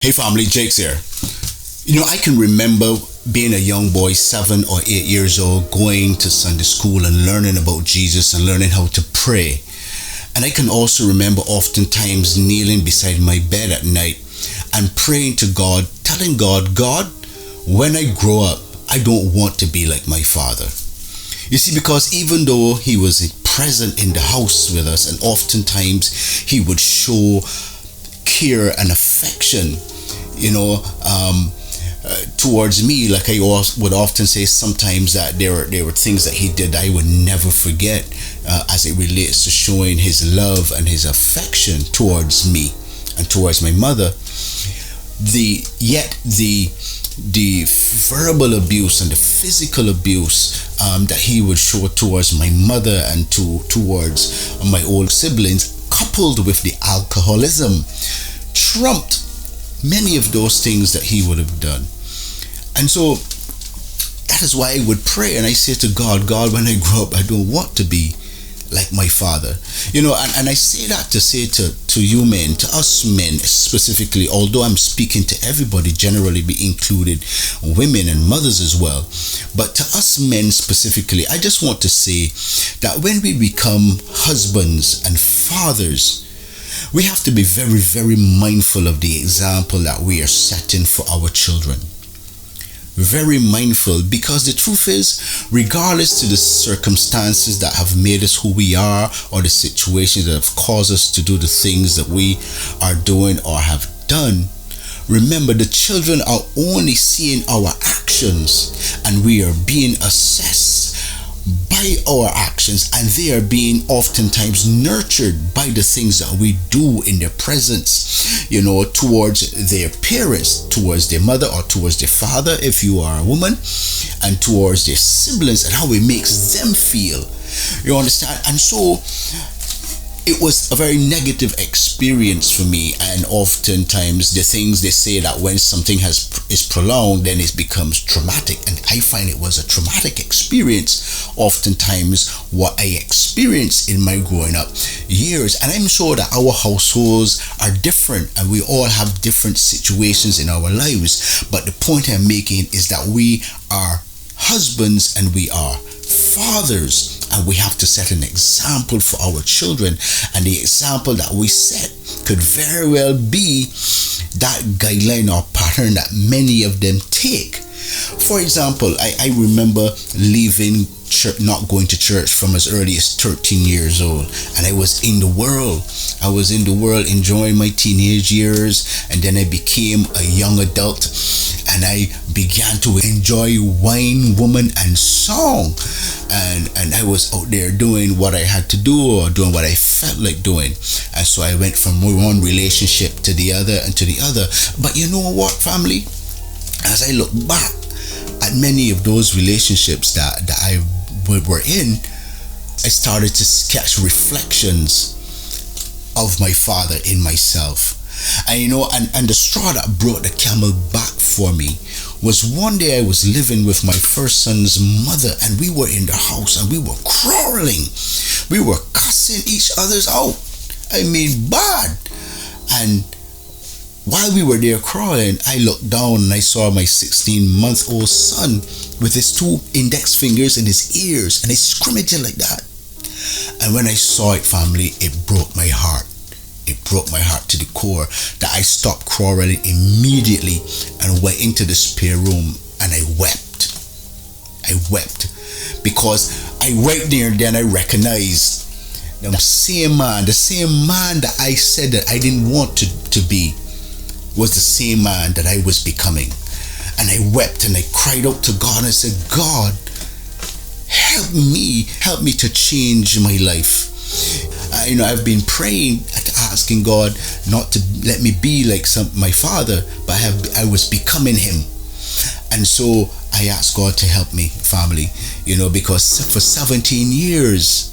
Hey family, Jake's here. I can remember being a young boy, 7 or 8 years old, going to Sunday school and learning about Jesus and learning how to pray. And I can also remember oftentimes kneeling beside my bed at night and praying to God, telling God, God, when I grow up, I don't want to be like my father. You see, because even though he was present in the house with us, and oftentimes he would show care and affection, towards me, like I would often say sometimes that there were things that he did I would never forget, as it relates to showing his love and his affection towards me and towards my mother. The verbal abuse and the physical abuse that he would show towards my mother and towards my old siblings, coupled with the alcoholism, trumped many of those things that he would have done. And so that is why I would pray and I say to God, God, when I grow up, I don't want to be like my father. And I say that to say to you men, to us men specifically, although I'm speaking to everybody, generally be included women and mothers as well. But to us men specifically, I just want to say that when we become husbands and fathers, we have to be very, very mindful of the example that we are setting for our children. Very mindful, because the truth is, regardless to the circumstances that have made us who we are, or the situations that have caused us to do the things that we are doing or have done, remember, the children are only seeing our actions, and we are being assessed by our actions, and they are being oftentimes nurtured by the things that we do in their presence, towards their parents, towards their mother or towards their father if you are a woman, and towards their siblings, and how it makes them feel. You understand? And so it was a very negative experience for me, and oftentimes the things they say that when something is prolonged, then it becomes traumatic, and I find it was a traumatic experience oftentimes what I experienced in my growing up years. And I'm sure that our households are different and we all have different situations in our lives, but the point I'm making is that we are husbands and we are fathers, and we have to set an example for our children, and the example that we set could very well be that guideline or pattern that many of them take. For example, I remember leaving church, not going to church from as early as 13 years old, and I was in the world. I was in the world enjoying my teenage years, and then I became a young adult, and I began to enjoy wine, woman, and song, and I was out there doing what I had to do or doing what I felt like doing. And so I went from one relationship to the other and to the other. But you know what, family? As I look back at many of those relationships that I were in, I started to catch reflections of my father in myself. And the straw that brought the camel back for me was one day I was living with my first son's mother, and we were in the house and we were quarreling. We were cussing each other's out. I mean, bad. And while we were there crawling, I looked down and I saw my 16-month-old son with his two index fingers in his ears, and he's scrimmaging like that. And when I saw it, family, it broke my heart. It broke my heart to the core that I stopped quarreling immediately and went into the spare room and I wept. I wept because right there and then I recognized the same man that I said that I didn't want to be was the same man that I was becoming. And I wept and I cried out to God and I said, God, help me to change my life. I've been praying and asking God not to let me be like my father, but I was becoming him. And so I asked God to help me, family, because for 17 years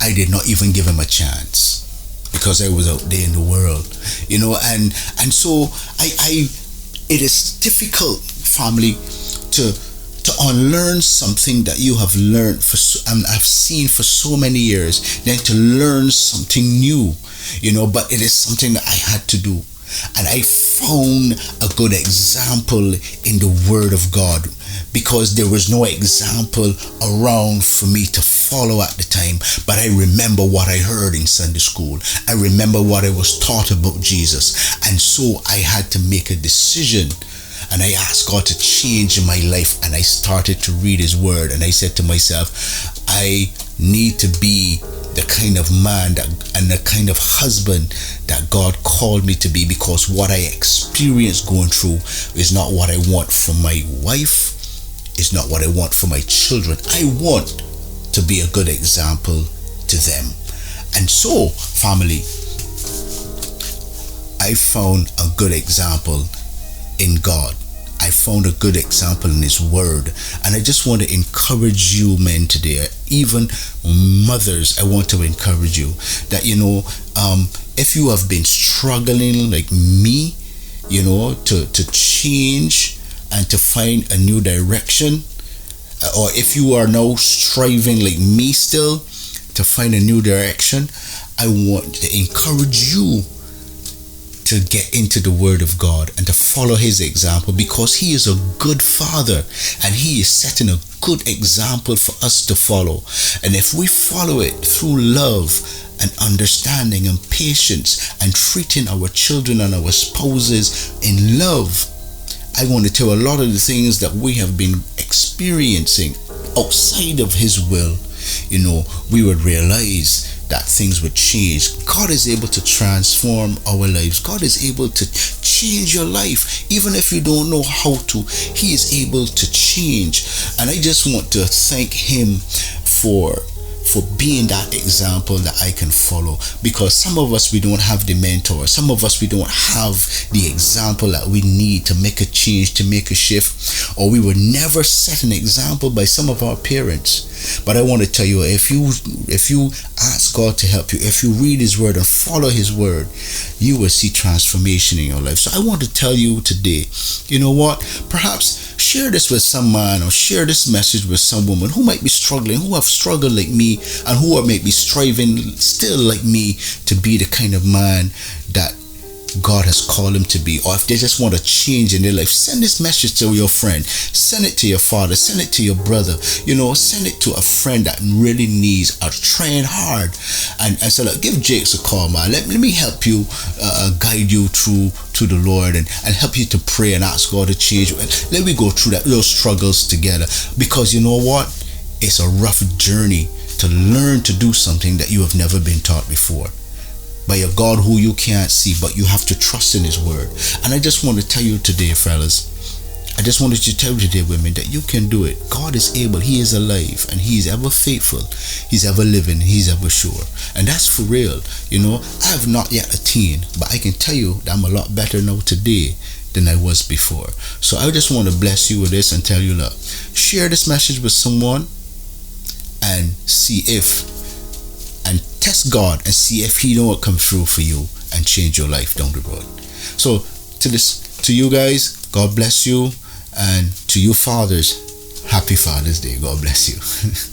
I did not even give him a chance, because I was out there in the world, and so it is difficult, family, to unlearn something that you have learned and have seen for so many years, then to learn something new, but it is something that I had to do. And I found a good example in the Word of God, because there was no example around for me to follow at the time. But I remember what I heard in Sunday school. I remember what I was taught about Jesus. And so I had to make a decision. And I asked God to change my life. And I started to read His Word. And I said to myself, I need to be the kind of man and the kind of husband that God called me to be, because what I experienced going through is not what I want for my wife. It's not what I want for my children. I want to be a good example to them. And so, family, I found a good example in God. I found a good example in His Word. And I just want to encourage you men today, even mothers. I want to encourage you that, if you have been struggling like me, to change and to find a new direction, or if you are now striving like me still to find a new direction, I want to encourage you to get into the Word of God and to follow His example, because He is a good Father and He is setting a good example for us to follow. And if we follow it through love and understanding and patience and treating our children and our spouses in love, I want to tell a lot of the things that we have been experiencing outside of His will, we would realize that things would change. God is able to transform our lives. God is able to change your life. Even if you don't know how to, He is able to change. And I just want to thank Him for being that example that I can follow, because some of us, we don't have the mentor. Some of us, we don't have the example that we need to make a change, to make a shift, or we were never set an example by some of our parents. But I want to tell you, if you ask God to help you, if you read His Word and follow His Word, you will see transformation in your life. So I want to tell you today, perhaps share this with some man, or share this message with some woman who might be struggling, who have struggled like me, and who are maybe striving still like me to be the kind of man that God has called him to be. Or if they just want to change in their life, send this message to your friend, send it to your father, send it to your brother, send it to a friend that really needs or trying hard, and so give Jakes a call, man. Let me help you, guide you through to the Lord, and help you to pray and ask God to change. Let me go through those struggles together, because you know what, it's a rough journey to learn to do something that you have never been taught before by a God who you can't see, but you have to trust in His Word. And I just want to tell you today, fellas, I just wanted to tell you today, women, that you can do it. God is able. He is alive, and He is ever faithful. He's ever living. He's ever sure. And that's for real. I have not yet attained, but I can tell you that I'm a lot better now today than I was before. So I just want to bless you with this and tell you, look, share this message with someone and test God and see if He will come through for you and change your life down the road. So to you guys, God bless you, and to you fathers, happy Father's Day. God bless you.